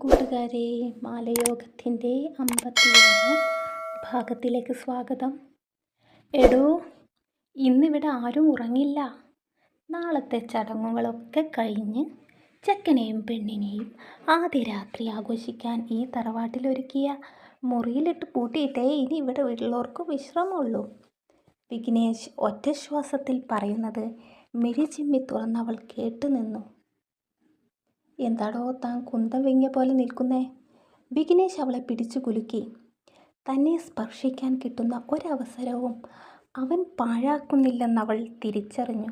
കൂട്ടുകാരെ, മാലയോഗത്തിൻ്റെ 51 ഭാഗത്തിലേക്ക് സ്വാഗതം. എടോ, ഇന്നിവിടെ ആരും ഉറങ്ങില്ല. നാളത്തെ ചടങ്ങുകളൊക്കെ കഴിഞ്ഞ് ചെക്കനെയും പെണ്ണിനെയും ആദ്യ രാത്രി ആഘോഷിക്കാൻ ഈ തറവാട്ടിലൊരുക്കിയ മുറിയിലിട്ട് പൂട്ടിയിട്ടേ ഇനി ഇവിടെ വീട്ടിലുള്ളവർക്ക് വിശ്രമമുള്ളൂ. വിഘ്നേഷ് ഒറ്റശ്വാസത്തിൽ പറയുന്നത് മിഴി ചിമ്മി തുറന്നവൾ കേട്ടുനിന്നു. എന്താടോ താൻ കുന്തം വിങ്ങിയ പോലെ നിൽക്കുന്നേ? വിഘ്നേഷ് അവളെ പിടിച്ചു കുലുക്കി. തന്നെ സ്പർശിക്കാൻ കിട്ടുന്ന ഒരവസരവും അവൻ പാഴാക്കുന്നില്ലെന്നവൾ തിരിച്ചറിഞ്ഞു.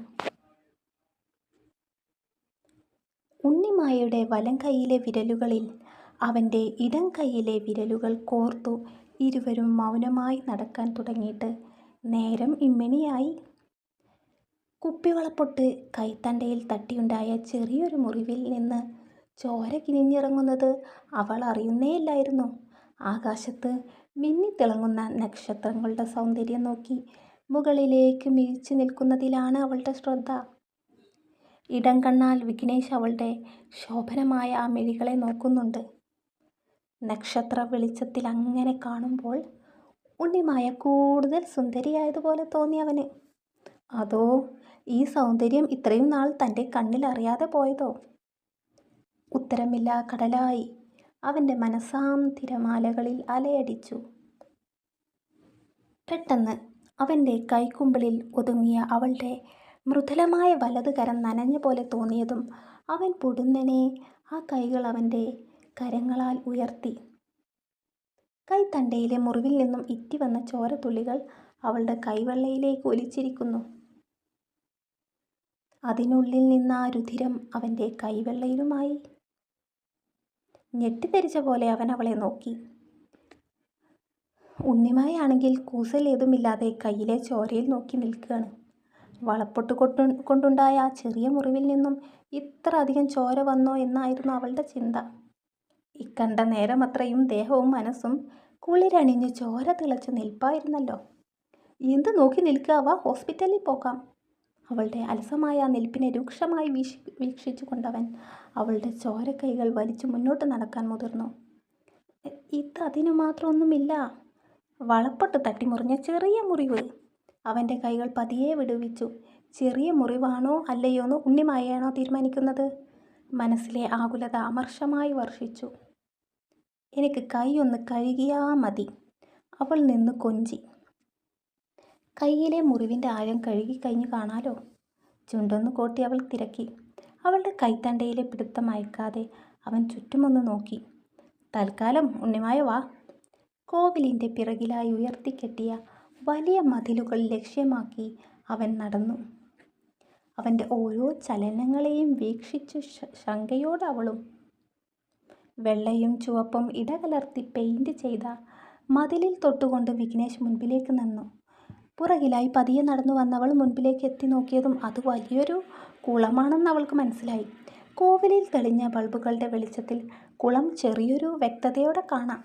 ഉണ്ണിമായയുടെ വലം കൈയിലെ വിരലുകളിൽ അവൻ്റെ ഇടം കൈയിലെ വിരലുകൾ കോർത്തു ഇരുവരും മൗനമായി നടക്കാൻ തുടങ്ങിയിട്ട് നേരം ഇമ്മിണിയായി. കുപ്പിവളപ്പൊട്ട് കൈത്തണ്ടയിൽ തട്ടിയുണ്ടായ ചെറിയൊരു മുറിവിൽ നിന്ന് ചോര കിനിഞ്ഞിറങ്ങുന്നത് അവൾ അറിയുന്നേയില്ലായിരുന്നു. ആകാശത്ത് മിന്നിത്തിളങ്ങുന്ന നക്ഷത്രങ്ങളുടെ സൗന്ദര്യം നോക്കി മുകളിലേക്ക് മിഴിച്ചു നിൽക്കുന്നതിലാണ് അവളുടെ ശ്രദ്ധ. ഇടം കണ്ണാൽ വിഘ്നേഷ് അവളുടെ ശോഭനമായ ആ മിഴികളെ നോക്കുന്നുണ്ട്. നക്ഷത്ര വെളിച്ചത്തിൽ അങ്ങനെ കാണുമ്പോൾ ഉണ്ണിമായ കൂടുതൽ സുന്ദരിയായതുപോലെ തോന്നി അവന്. അതോ ഈ സൗന്ദര്യം ഇത്രയും നാൾ തൻ്റെ കണ്ണിൽ അറിയാതെ പോയതോ? ഉത്തരമില്ല കടലായി അവൻ്റെ മനസ്സാം തിരമാലകളിൽ അലയടിച്ചു. പെട്ടെന്ന് അവൻ്റെ കൈക്കുമ്പിളിൽ ഒതുങ്ങിയ അവളുടെ മൃദുലമായ വലത് കരം നനഞ്ഞ പോലെ തോന്നിയതും അവൻ പൊടുന്നനെ ആ കൈകൾ അവൻ്റെ കരങ്ങളാൽ ഉയർത്തി. കൈത്തണ്ടയിലെ മുറിവിൽ നിന്നും ഇറ്റി വന്ന ചോരത്തുള്ളികൾ അവളുടെ കൈവെള്ളയിലേക്ക് ഒലിച്ചിരിക്കുന്നു. അതിനുള്ളിൽ നിന്ന ആ രുധിരം അവൻ്റെ കൈവെള്ളയിലുമായി. ഞെട്ടിത്തെരിച്ച പോലെ അവൻ അവളെ നോക്കി. ഉണ്ണിമായാണെങ്കിൽ കൂസൽ ഏതുമില്ലാതെ കയ്യിലെ ചോരയിൽ നോക്കി നിൽക്കുകയാണ്. വളപ്പൊട്ട് കൊണ്ടുണ്ടായ ആ ചെറിയ മുറിവിൽ നിന്നും ഇത്ര അധികം ചോര വന്നോ എന്നായിരുന്നു അവളുടെ ചിന്ത. ഇക്കണ്ട നേരമത്രയും ദേഹവും മനസ്സും കുളിരണിഞ്ഞ് ചോര തിളച്ച് നിൽപ്പായിരുന്നല്ലോ. എന്ത് നോക്കി നിൽക്കുക, വാ ഹോസ്പിറ്റലിൽ പോകാം. അവളുടെ അലസമായ ആ നിൽപ്പിനെ രൂക്ഷമായി വീക്ഷിച്ചു കൊണ്ടവൻ അവളുടെ ചോരക്കൈകൾ വലിച്ചു മുന്നോട്ട് നടക്കാൻ മുതിർന്നു. അതിനു മാത്രമൊന്നുമില്ല. വളപ്പൊട്ട് തട്ടിമുറിഞ്ഞ ചെറിയ മുറിവ്. അവൻ്റെ കൈകൾ പതിയെ വിടുവിച്ചു. ചെറിയ മുറിവാണോ അല്ലയോ എന്ന് ഉണ്ണിമായയാണോ തീരുമാനിക്കുന്നത്? മനസ്സിലെ ആകുലത അമർഷമായി വർഷിച്ചു. എനിക്ക് കൈ ഒന്ന് കഴുകിയാ മതി, അവൾ നിന്ന് കൊഞ്ചി. കൈയിലെ മുറിവിൻ്റെ ആഴം കഴുകി കഴിഞ്ഞ് കാണാലോ. ചുണ്ടൊന്ന് കോട്ടി അവൾ തിരക്കി. അവളുടെ കൈത്തണ്ടയിലെ പിടുത്തം അയക്കാതെ അവൻ ചുറ്റുമൊന്ന് നോക്കി. തൽക്കാലം ഉണ്ണിമായ വാ. കോവിലിൻ്റെ പിറകിലായി ഉയർത്തിക്കെട്ടിയ വലിയ മതിലുകൾ ലക്ഷ്യമാക്കി അവൻ നടന്നു. അവൻ്റെ ഓരോ ചലനങ്ങളെയും വീക്ഷിച്ചു ശങ്കയോടെ അവളും. വെള്ളയും ചുവപ്പും ഇടകലർത്തി പെയിൻറ് ചെയ്ത മതിലിൽ തൊട്ടുകൊണ്ട് വിഘ്നേഷ് മുൻപിലേക്ക് നിന്നു. പുറകിലായി പതിയെ നടന്നു വന്നവൾ മുൻപിലേക്ക് എത്തി നോക്കിയതും അത് വലിയൊരു കുളമാണെന്ന് അവൾക്ക് മനസ്സിലായി. കോവിലിൽ തെളിഞ്ഞ ബൾബുകളുടെ വെളിച്ചത്തിൽ കുളം ചെറിയൊരു വ്യക്തതയോടെ കാണാം.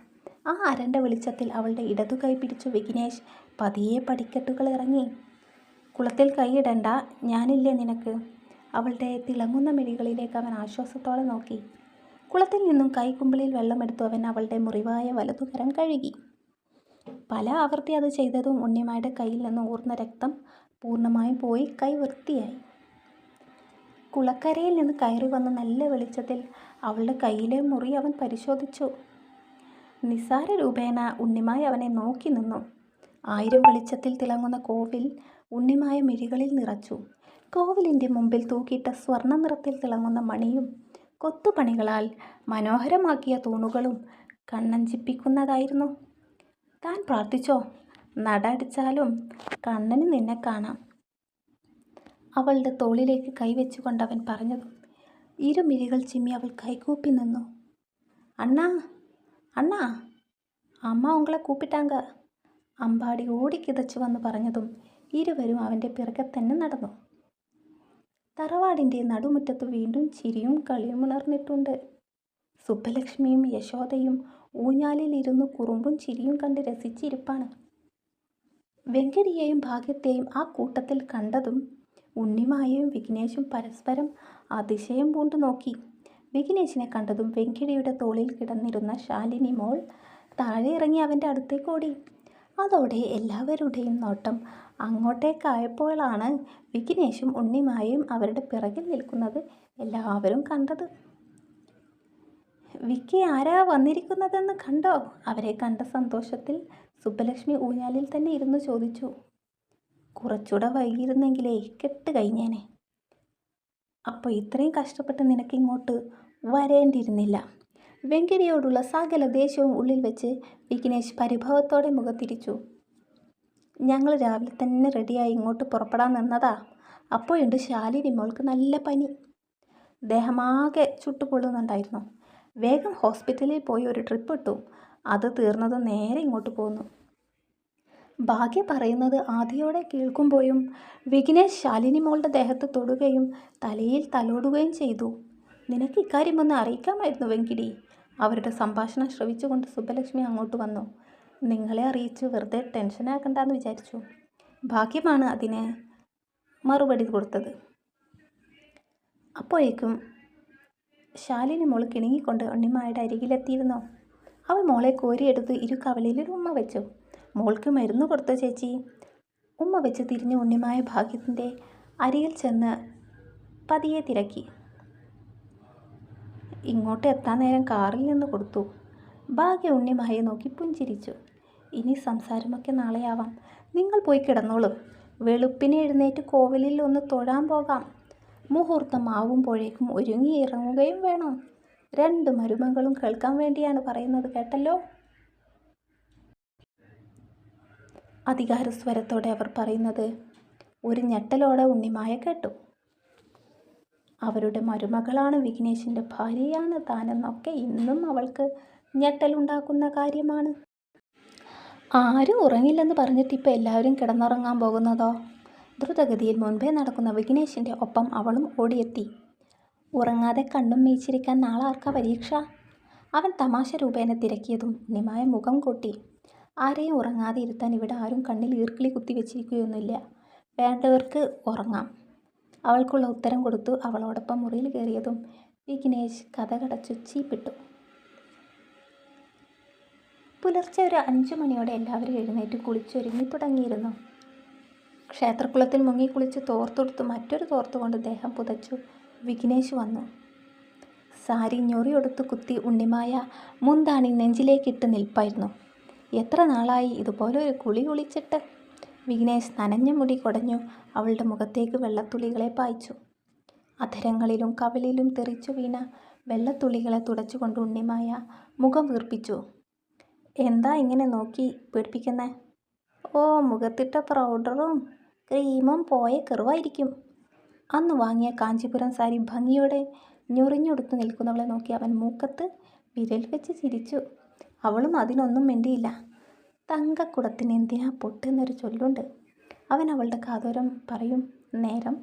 ആ അരണ്ട വെളിച്ചത്തിൽ അവളുടെ ഇടതു കൈ പിടിച്ചു വിഘ്നേഷ് പതിയെ പടിക്കെട്ടുകൾ ഇറങ്ങി. കുളത്തിൽ കൈയിടണ്ട, ഞാനില്ലേ നിനക്ക്. അവളുടെ തിളങ്ങുന്ന മിഴികളിലേക്ക് അവൻ ആശ്വാസത്തോടെ നോക്കി. കുളത്തിൽ നിന്നും കൈക്കുമ്പിളിൽ വെള്ളമെടുത്തു അവൻ അവളുടെ മുറിവായ വലതുകരം കഴുകി. പല ആവർത്തി അത് ചെയ്തതും ഉണ്ണിമായുടെ കയ്യിൽ നിന്ന് ഊർന്ന രക്തം പൂർണ്ണമായും പോയി കൈ വൃത്തിയായി. കുളക്കരയിൽ നിന്ന് കയറി വന്ന നല്ല വെളിച്ചത്തിൽ അവളുടെ കയ്യിലെ മുറി അവൻ പരിശോധിച്ചു. നിസ്സാര രൂപേണ ഉണ്ണിമായ അവനെ നോക്കി നിന്നു. 1000 വെളിച്ചത്തിൽ തിളങ്ങുന്ന കോവിൽ ഉണ്ണിമായ മിഴികളിൽ നിറച്ചു. കോവിലിൻ്റെ മുമ്പിൽ തൂക്കിയിട്ട സ്വർണ്ണ നിറത്തിൽ തിളങ്ങുന്ന മണിയും കൊത്തുപണികളാൽ മനോഹരമാക്കിയ തൂണുകളും കണ്ണഞ്ചിപ്പിക്കുന്നതായിരുന്നു. താൻ പ്രാർത്ഥിച്ചോ, നട അടിച്ചാലും കണ്ണന് നിന്നെ കാണാം. അവളുടെ തോളിലേക്ക് കൈവച്ചുകൊണ്ടവൻ പറഞ്ഞതും ഇരുമിഴികൾ ചിമ്മി അവൾ കൈകൂപ്പി നിന്നു. അണ്ണാ അണ്ണാ, അമ്മ ഉങ്ങളെ കൂപ്പിട്ടാങ്ക. അമ്പാടി ഓടിക്കിതച്ചു വന്ന് പറഞ്ഞതും ഇരുവരും അവൻ്റെ പിറകെ തന്നെ നടന്നു. തറവാടിൻ്റെ നടുമുറ്റത്ത് വീണ്ടും ചിരിയും കളിയും ഉണർന്നിട്ടുണ്ട്. സുബ്ബലക്ഷ്മിയും യശോദയും ഊഞ്ഞാലിൽ ഇരുന്ന് കുറുമ്പും ചിരിയും കണ്ട് രസിച്ചിരിപ്പാണ്. വെങ്കടിയെയും ഭാഗ്യത്തെയും ആ കൂട്ടത്തിൽ കണ്ടതും ഉണ്ണിമായയും വിഘ്നേഷും പരസ്പരം അതിശയം പൂണ്ടു നോക്കി. വിഘ്നേഷിനെ കണ്ടതും വെങ്കിടിയുടെ തോളിൽ കിടന്നിരുന്ന ശാലിനി മോൾ താഴെ ഇറങ്ങി അവൻ്റെ അടുത്തേക്ക് ഓടി. അതോടെ എല്ലാവരുടെയും നോട്ടം അങ്ങോട്ടേക്കായപ്പോഴാണ് വിഘ്നേഷും ഉണ്ണിമായയും അവരുടെ പിറകിൽ നിൽക്കുന്നത് എല്ലാവരും കണ്ടത്. വിക്കി, ആരാ വന്നിരിക്കുന്നതെന്ന് കണ്ടോ? അവരെ കണ്ട സന്തോഷത്തിൽ സുബ്ബലക്ഷ്മി ഊഞ്ഞാലിൽ തന്നെ ഇരുന്ന് ചോദിച്ചു. കുറച്ചുകൂടെ വൈകിയിരുന്നെങ്കിലേ കെട്ട് കഴിഞ്ഞേനെ. അപ്പോൾ ഇത്രയും കഷ്ടപ്പെട്ട് നിനക്കിങ്ങോട്ട് വരേണ്ടിയിരുന്നില്ല. വെങ്കിടിയോടുള്ള സകല ദേഷ്യവും ഉള്ളിൽ വെച്ച് വിഘ്നേഷ് പരിഭവത്തോടെ മുഖത്തിരിച്ചു. ഞങ്ങൾ രാവിലെ തന്നെ റെഡിയായി ഇങ്ങോട്ട് പുറപ്പെടാൻ നിന്നതാ. അപ്പോഴുണ്ട് ശാലിനി മോൾക്ക് നല്ല പനി. ദേഹമാകെ ചുട്ടുപൊള്ളുന്നുണ്ടായിരുന്നു. വേഗം ഹോസ്പിറ്റലിൽ പോയി ഒരു ട്രിപ്പ് ഇട്ടു. അത് തീർന്നതും നേരെ ഇങ്ങോട്ട് പോന്നു. ഭാഗ്യ പറയുന്നത് ആദിയോടെ കേൾക്കുമ്പോഴും വിഘ്നേഷ് ശാലിനി മോളുടെ ദേഹത്ത് തൊടുകയും തലയിൽ തലോടുകയും ചെയ്തു. നിനക്ക് ഇക്കാര്യമൊന്ന് അറിയിക്കാമായിരുന്നു വെങ്കിടി. അവരുടെ സംഭാഷണം ശ്രവിച്ചുകൊണ്ട് സുബ്ബലക്ഷ്മി അങ്ങോട്ട് വന്നു. നിങ്ങളെ അറിയിച്ച് വെറുതെ ടെൻഷനാക്കണ്ടെന്ന് വിചാരിച്ചു. ഭാഗ്യമാണ് അതിന് മറുപടി കൊടുത്തത്. അപ്പോഴേക്കും ശാലിനി മോൾ കിണുങ്ങിക്കൊണ്ട് ഉണ്ണിമായുടെ അരികിലെത്തിയിരുന്നു. അവൾ മോളെ കോരിയെടുത്ത് ഇരു കവളിലും ഉമ്മ വെച്ചു. മോൾക്ക് മരുന്ന് കൊടുത്ത ചേച്ചി. ഉമ്മ വെച്ച് തിരിഞ്ഞ് ഉണ്ണിമായ ഭാഗ്യത്തിൻ്റെ അരികിൽ ചെന്ന് പതിയെ തിരക്കി. ഇങ്ങോട്ട് എത്താൻ നേരം കാറിൽ നിന്ന് കൊടുത്തു. ഭാഗ്യ ഉണ്ണിമായെ നോക്കി പുഞ്ചിരിച്ചു. ഇനി സംസാരമൊക്കെ നാളെയാവാം. നിങ്ങൾ പോയി കിടന്നോളൂ. വെളുപ്പിനെ എഴുന്നേറ്റ് കോവിലിൽ ഒന്ന് തൊഴാൻ പോകാം. മുഹൂർത്തം ആവുമ്പോഴേക്കും ഒരുങ്ങി ഇറങ്ങുകയും വേണം. 2 മരുമകളും കേൾക്കാൻ വേണ്ടിയാണ് പറയുന്നത്, കേട്ടല്ലോ. അധികാരസ്വരത്തോടെ അവർ പറയുന്നത് ഒരു ഞെട്ടലോടെ ഉണ്ണിമായ കേട്ടു. അവരുടെ മരുമകളാണ്, വിഘ്നേഷിൻ്റെ ഭാര്യയാണ് താനെന്നൊക്കെ ഇന്നും അവൾക്ക് ഞെട്ടലുണ്ടാക്കുന്ന കാര്യമാണ്. ആരും ഉറങ്ങില്ലെന്ന് പറഞ്ഞിട്ട് ഇപ്പോൾ എല്ലാവരും കിടന്നുറങ്ങാൻ പോകുന്നതോ? ദ്രുതഗതിയിൽ മുൻപേ നടക്കുന്ന വിഘ്നേഷിൻ്റെ ഒപ്പം അവളും ഓടിയെത്തി. ഉറങ്ങാതെ കണ്ണും മീച്ചിരിക്കാൻ നാളെ ആർക്കാ പരീക്ഷ? അവൻ തമാശ രൂപേണ തിരക്കിയതും ഉണ്ണിമായ മുഖം കൂട്ടി. ആരെയും ഉറങ്ങാതെ ഇരുത്താൻ ഇവിടെ ആരും കണ്ണിൽ ഈർക്കിളി കുത്തി വെച്ചിരിക്കുകയൊന്നുമില്ല. വേണ്ടവർക്ക് ഉറങ്ങാം. അവൾക്കുള്ള ഉത്തരം കൊടുത്തു അവളോടൊപ്പം മുറിയിൽ കയറിയതും വിഘ്നേഷ് കതകടച്ചു ചീപ്പിട്ടു. പുലർച്ചെ ഒരു 5 മണിയോടെ എല്ലാവരും എഴുന്നേറ്റ് കുളിച്ചൊരുങ്ങി തുടങ്ങിയിരുന്നു. ക്ഷേത്രക്കുളത്തിൽ മുങ്ങി കുളിച്ച് തോർത്തെടുത്ത് മറ്റൊരു തോർത്തുകൊണ്ട് ദേഹം പുതച്ചു വിഘ്നേഷ് വന്നു. സാരി ഞൊറിയൊടുത്ത് കുത്തി ഉണ്ണിമായ മുന്താണി നെഞ്ചിലേക്കിട്ട് നിൽപ്പായിരുന്നു. എത്ര നാളായി ഇതുപോലെ ഒരു കുളി കുളിച്ചിട്ട്. വിഘ്നേഷ് നനഞ്ഞ മുടി കുടഞ്ഞു അവളുടെ മുഖത്തേക്ക് വെള്ളത്തുള്ളികളെ പായിച്ചു. അധരങ്ങളിലും കവിളിലും തെറിച്ചു വീണ വെള്ളത്തുള്ളികളെ തുടച്ചുകൊണ്ട് ഉണ്ണിമായ മുഖം വീർപ്പിച്ചു. എന്താ ഇങ്ങനെ നോക്കി പേടിപ്പിക്കുന്നേ? ഓ, മുഖത്തിട്ട പൗഡറും ക്രീമും പോയ കെറുവായിരിക്കും. അന്ന് വാങ്ങിയ കാഞ്ചിപുരം സാരി ഭംഗിയോടെ ഞൊറിഞ്ഞൊടുത്ത് നിൽക്കുന്നവളെ നോക്കി അവൻ മൂക്കത്ത് വിരൽ വെച്ച് ചിരിച്ചു. അവളും അതിനൊന്നും മിണ്ടിയില്ല. തങ്കക്കുടത്തിന് എന്തിനാ പൊട്ടെന്നൊരു ചൊല്ലുണ്ട്. അവൻ അവളുടെ കാതോരം പറയും നേരം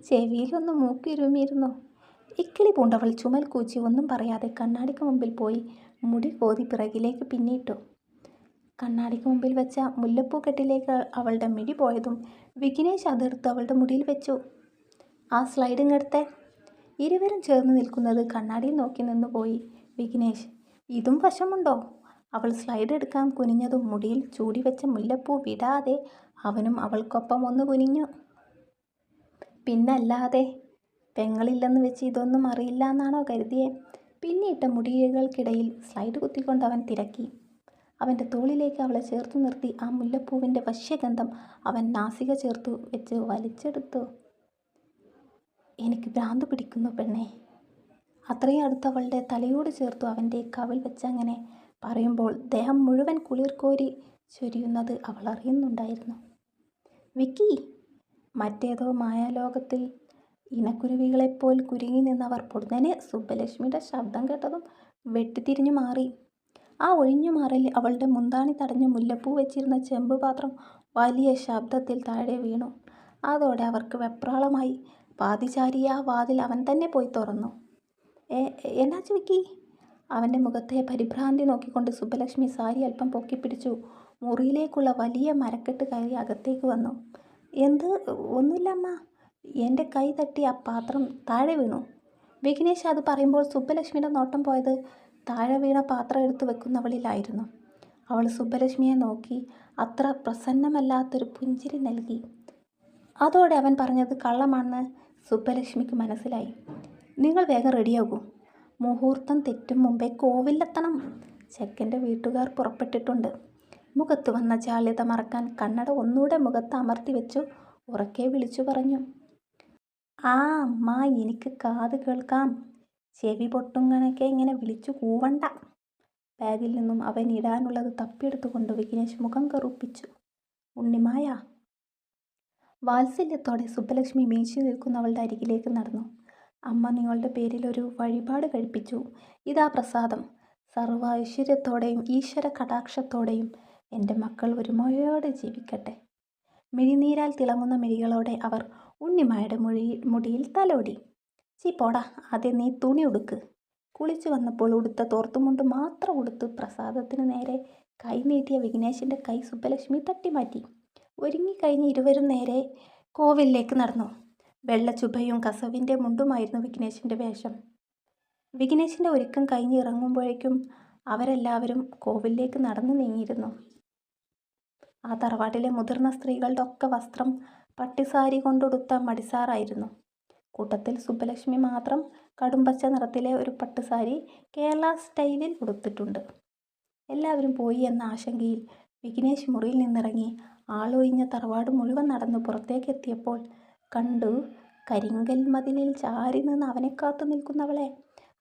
ചെവിയിലൊന്ന് മൂക്കിരുമിയിരുന്നു. ഇക്കിളി പൂണ്ടവൾ ചുമൽ കൂച്ചി ഒന്നും പറയാതെ കണ്ണാടിക്ക് മുമ്പിൽ പോയി മുടി കോതി പിറകിലേക്ക് പിന്നിട്ടു. കണ്ണാടിക്ക് മുമ്പിൽ വെച്ച മുല്ലപ്പൂക്കെട്ടിലേക്ക് അവളുടെ മിടി പോയതും വിഘ്നേഷ് അതെടുത്ത് അവളുടെ മുടിയിൽ വെച്ചു. ആ സ്ലൈഡിങ് എടുത്തേ. ഇരുവരും ചേർന്ന് നിൽക്കുന്നത് കണ്ണാടിയിൽ നോക്കി നിന്ന് പോയി വിഘ്നേഷ്. ഇതും വശമുണ്ടോ? അവൾ സ്ലൈഡ് എടുക്കാൻ കുനിഞ്ഞതും മുടിയിൽ ചൂടി വെച്ച മുല്ലപ്പൂ വിടാതെ അവനും അവൾക്കൊപ്പം ഒന്ന് കുനിഞ്ഞു. പിന്നല്ലാതെ. പെങ്ങളില്ലെന്ന് വെച്ച് ഇതൊന്നും അറിയില്ല എന്നാണോ കരുതിയേ? പിന്നിട്ട മുടികൾക്കിടയിൽ സ്ലൈഡ് കുത്തിക്കൊണ്ട് അവൻ തിരക്കി. അവൻ്റെ തോളിലേക്ക് അവളെ ചേർത്തു നിർത്തി ആ മുല്ലപ്പൂവിൻ്റെ വശ്യഗന്ധം അവൻ നാസിക ചേർത്തു വെച്ച് വലിച്ചെടുത്തു. എനിക്ക് ഭ്രാന്ത് പിടിക്കുന്നു പെണ്ണേ. അത്രയും അടുത്ത് അവളുടെ തലയോട് ചേർത്തു അവൻ്റെ കവിൾ വെച്ചങ്ങനെ പറയുമ്പോൾ ദേഹം മുഴുവൻ കുളിർ കോരി ചൊരിയുന്നത് അവൾ അറിയുന്നുണ്ടായിരുന്നു. വിക്കി! മറ്റേതോ മായാലോകത്തിൽ ഇണക്കുരുവികളെപ്പോൽ കുരുങ്ങി നിന്നവർ പൊടുന്നനെ സുബ്ബലക്ഷ്മിയുടെ ശബ്ദം കേട്ടതും വെട്ടിത്തിരിഞ്ഞു മാറി. ആ ഒഴിഞ്ഞു മാറലിൽ അവളുടെ മുന്താണി തടഞ്ഞ് മുല്ലപ്പൂ വെച്ചിരുന്ന ചെമ്പ് പാത്രം വലിയ ശബ്ദത്തിൽ താഴെ വീണു. അതോടെ അവർക്ക് വെപ്രാളമായി. പാതിചാരിയ ആ വാതിൽ അവൻ തന്നെ പോയി തുറന്നു. എന്നാച്ചു വിക്കി? അവൻ്റെ മുഖത്തെ പരിഭ്രാന്തി നോക്കിക്കൊണ്ട് സുബ്ബലക്ഷ്മി സാരി അല്പം പൊക്കിപ്പിടിച്ചു മുറിയിലേക്കുള്ള വലിയ മരക്കെട്ട് കയറി അകത്തേക്ക് വന്നു. എന്ത്? ഒന്നുമില്ല അമ്മ. എൻ്റെ കൈ തട്ടി ആ പാത്രം താഴെ വീണു. വിഘ്നേഷ് അത് പറയുമ്പോൾ സുബ്ബലക്ഷ്മിയുടെ നോട്ടം പോയത് താഴെ വീണ പാത്രം എടുത്തു വെക്കുന്നവളിലായിരുന്നു. അവൾ സുബ്ബലക്ഷ്മിയെ നോക്കി അത്ര പ്രസന്നമല്ലാത്തൊരു പുഞ്ചിരി നൽകി. അതോടെ അവൻ പറഞ്ഞത് കള്ളമാണെന്ന് സുബ്ബലക്ഷ്മിക്ക് മനസ്സിലായി. നിങ്ങൾ വേഗം റെഡിയാകൂ, മുഹൂർത്തം തെറ്റും മുമ്പേ കോവിലെത്തണം. ചെക്കൻ്റെ വീട്ടുകാർ പുറപ്പെട്ടിട്ടുണ്ട്. മുഖത്ത് വന്ന ജാള്യത മറക്കാൻ കണ്ണട ഒന്നുകൂടെ മുഖത്ത് അമർത്തി വെച്ചു ഉറക്കെ വിളിച്ചു പറഞ്ഞു. ആ അമ്മ, എനിക്ക് കാത് കേൾക്കാം. ചെവി പൊട്ടുങ്ങണക്കെ ഇങ്ങനെ വിളിച്ചു കൂവണ്ട. ബാഗിൽ നിന്നും അവൻ ഇടാനുള്ളത് തപ്പിയെടുത്തുകൊണ്ട് വിഘ്നേഷ് മുഖം കറുപ്പിച്ചു. ഉണ്ണിമായ. വാത്സല്യത്തോടെ സുബ്ബലക്ഷ്മി മീശി നിൽക്കുന്നവളുടെ അരികിലേക്ക് നടന്നു. അമ്മ നിങ്ങളുടെ പേരിൽ ഒരു വഴിപാട് കഴിപ്പിച്ചു. ഇതാ പ്രസാദം. സർവ്വ ഐശ്വര്യത്തോടെയും ഈശ്വര കടാക്ഷത്തോടെയും എൻ്റെ മക്കൾ ഒരുമയോടെ ജീവിക്കട്ടെ. മിഴിനീരാൽ തിളങ്ങുന്ന മിഴികളോടെ അവർ ഉണ്ണിമായുടെ മുടിയിൽ തലോടി. ചീ പോടാ, ആദ്യം നീ തുണി ഉടുക്ക്. കുളിച്ചു വന്നപ്പോൾ ഉടുത്ത തോർത്തുമുണ്ട് മാത്രം ഉടുത്ത് പ്രസാദത്തിന് നേരെ കൈ നീട്ടിയ വിഘ്നേഷിൻ്റെ കൈ സുബ്ബലക്ഷ്മി തട്ടിമാറ്റി. ഒരുങ്ങിക്കഴിഞ്ഞ് ഇരുവരും നേരെ കോവിലേക്ക് നടന്നു. വെള്ളച്ചുബയും കസവിൻ്റെ മുണ്ടുമായിരുന്നു വിഘ്നേഷിൻ്റെ വേഷം. വിഘ്നേഷിൻ്റെ ഒരുക്കം കഴിഞ്ഞ് ഇറങ്ങുമ്പോഴേക്കും അവരെല്ലാവരും കോവിലേക്ക് നടന്നു നീങ്ങിയിരുന്നു. ആ തറവാട്ടിലെ മുതിർന്ന സ്ത്രീകളുടെ ഒക്കെ വസ്ത്രം പട്ടിസാരി കൊണ്ടുടുത്ത മടിസാറായിരുന്നു. കൂട്ടത്തിൽ സുബ്ബലക്ഷ്മി മാത്രം കടുംപച്ച നിറത്തിലെ ഒരു പട്ടുസാരി കേരള സ്റ്റൈലിൽ ഉടുത്തിട്ടുണ്ട്. എല്ലാവരും പോയി എന്ന ആശങ്കയിൽ വിഘ്നേഷ് മുറിയിൽ നിന്നിറങ്ങി ആളൊഴിഞ്ഞ തറവാട് മുഴുവൻ നടന്ന് പുറത്തേക്ക് എത്തിയപ്പോൾ കണ്ടു കരിങ്കൽ മതിലിൽ ചാരി നിന്ന് അവനെ കാത്തു നിൽക്കുന്നവളെ.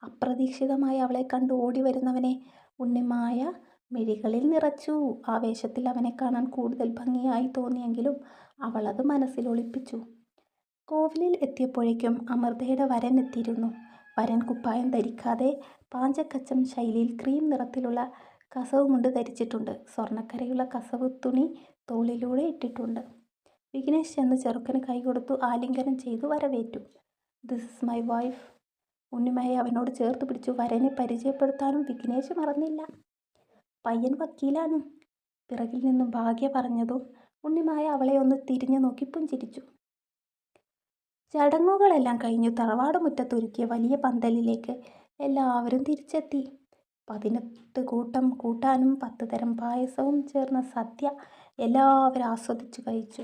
അപ്രതീക്ഷിതമായി അവളെ കണ്ടു ഓടി വരുന്നവനെ ഉണ്ണിമായ മിഴികളിൽ നിറച്ചു. ആവേശത്തിൽ അവനെ കാണാൻ കൂടുതൽ ഭംഗിയായി തോന്നിയെങ്കിലും അവൾ അത് മനസ്സിൽ ഒളിപ്പിച്ചു. കോവിലിൽ എത്തിയപ്പോഴേക്കും അമൃതയുടെ വരൻ എത്തിയിരുന്നു. വരൻ കുപ്പായം ധരിക്കാതെ പാഞ്ചക്കച്ചം ശൈലിയിൽ ക്രീം നിറത്തിലുള്ള കസവ് മുണ്ട് ധരിച്ചിട്ടുണ്ട്. സ്വർണ്ണക്കരയുള്ള കസവ് തുണി തോളിലൂടെ ഇട്ടിട്ടുണ്ട്. വിഘ്നേഷ് ചെന്ന് ചെറുക്കന് കൈ കൊടുത്തു ആലിംഗനം ചെയ്തു വരവേറ്റു. This is my wife. ഉണ്ണിമയെ അവനോട് ചേർത്ത് പിടിച്ചു. വരനെ പരിചയപ്പെടുത്താനും വിഘ്നേഷ് മറന്നില്ല. പയ്യൻ വക്കീലാണ്. പിറകിൽ നിന്നും ഭാഗ്യ പറഞ്ഞതും ഉണ്ണിമായ അവളെ ഒന്ന് തിരിഞ്ഞു നോക്കി പുഞ്ചിരിച്ചു. ചടങ്ങുകളെല്ലാം കഴിഞ്ഞു തറവാട് മുറ്റത്തൊരുക്കിയ വലിയ പന്തലിലേക്ക് എല്ലാവരും തിരിച്ചെത്തി. 18 കൂട്ടം കൂട്ടാനും 10 തരം പായസവും ചേർന്ന സദ്യ എല്ലാവരും ആസ്വദിച്ചു കഴിച്ചു.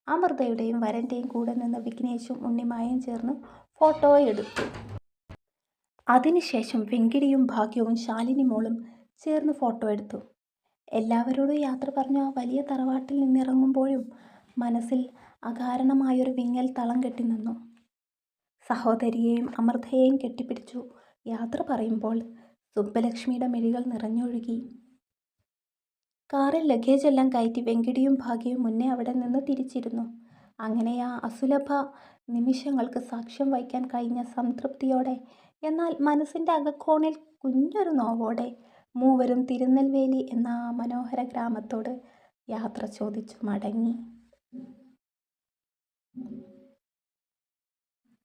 അമൃതയുടെയും വരൻ്റെയും കൂടെ നിന്ന് വിഘ്നേഷും ഉണ്ണിമായും ചേർന്ന് ഫോട്ടോ എടുത്തു. അതിനുശേഷം വെങ്കിടിയും ഭാഗ്യവും ശാലിനി മോളും ചേർന്ന് ഫോട്ടോ എടുത്തു. എല്ലാവരോടും യാത്ര പറഞ്ഞു ആ വലിയ തറവാട്ടിൽ നിന്നിറങ്ങുമ്പോഴും മനസ്സിൽ അകാരണമായൊരു വിങ്ങൽ തളം കെട്ടി നിന്നു. സഹോദരിയെയും അമൃതയെയും കെട്ടിപ്പിടിച്ചു യാത്ര പറയുമ്പോൾ സുബ്ബലക്ഷ്മിയുടെ മിഴികൾ നിറഞ്ഞൊഴുകി. കാറിൽ ലഗേജ് എല്ലാം കയറ്റി വെങ്കിടിയും ഭാഗ്യയും മുന്നേ അവിടെ നിന്ന് തിരിച്ചിരുന്നു. അങ്ങനെ ആ അസുലഭ നിമിഷങ്ങൾക്ക് സാക്ഷ്യം വഹിക്കാൻ കഴിഞ്ഞ സംതൃപ്തിയോടെ, എന്നാൽ മനസ്സിൻ്റെ അകക്കോണിൽ കുഞ്ഞൊരു നോവോടെ മൂവരും തിരുനെൽവേലി എന്ന ആ മനോഹര ഗ്രാമത്തോട് യാത്ര ചോദിച്ചു മടങ്ങി.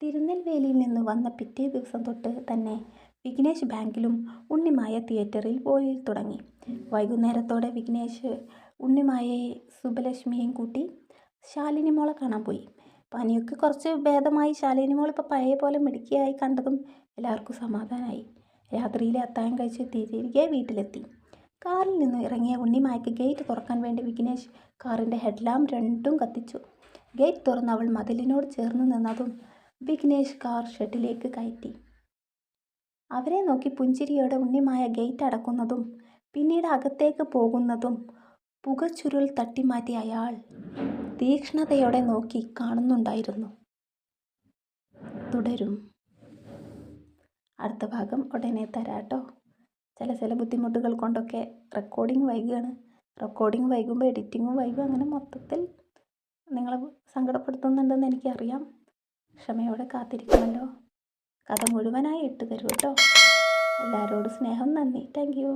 തിരുനെൽവേലിയിൽ നിന്ന് വന്ന പിറ്റേ ദിവസം തൊട്ട് തന്നെ വിഘ്നേഷ് ബാങ്കിലും ഉണ്ണിമായ തിയേറ്ററിൽ പോയി തുടങ്ങി. വൈകുന്നേരത്തോടെ വിഘ്നേഷ് ഉണ്ണിമായയെ സുബ്ബലക്ഷ്മിയെയും കൂട്ടി ശാലിനി മോളെ കാണാൻ പോയി. പനിയൊക്കെ കുറച്ച് ഭേദമായി. ശാലിനി മോൾ ഇപ്പോൾ പഴയ പോലെ മിടുക്കിയായി കണ്ടതും എല്ലാവർക്കും സമാധാനമായി. രാത്രിയിലെ അത്താഴം കഴിച്ച് തിരികെ വീട്ടിലെത്തി. കാറിൽ നിന്ന് ഇറങ്ങിയ ഉണ്ണിമായക്ക് ഗേറ്റ് തുറക്കാൻ വേണ്ടി വിഘ്നേഷ് കാറിൻ്റെ ഹെഡ്ലാമ്പ് രണ്ടും കത്തിച്ചു. ഗേറ്റ് തുറന്ന് അവൾ മതിലിനോട് ചേർന്ന് നിന്നതും വിഘ്നേഷ് കാർ ഷെഡിലേക്ക് കയറ്റി. അവരെ നോക്കി പുഞ്ചിരിയോടെ ഉണ്ണിമായ ഗേറ്റ് അടക്കുന്നതും പിന്നീട് അകത്തേക്ക് പോകുന്നതും പുകച്ചുരുൾ തട്ടിമാറ്റി അയാൾ തീക്ഷ്ണതയോടെ നോക്കി കാണുന്നുണ്ടായിരുന്നു. തുടരും. അടുത്ത ഭാഗം ഉടനെ തരാട്ടോ. ചില ബുദ്ധിമുട്ടുകൾ കൊണ്ടൊക്കെ റെക്കോർഡിങ് വൈകുകയാണ്. റെക്കോർഡിങ് വൈകുമ്പോൾ എഡിറ്റിങ്ങും വൈകും. അങ്ങനെ മൊത്തത്തിൽ നിങ്ങളെ സങ്കടപ്പെടുത്തുന്നുണ്ടെന്ന് എനിക്കറിയാം. ക്ഷമയോടെ കാത്തിരിക്കണമല്ലോ. കഥ മുഴുവനായി ഇട്ട് തരൂ കേട്ടോ. എല്ലാവരോടും സ്നേഹം. നന്ദി. Thank you.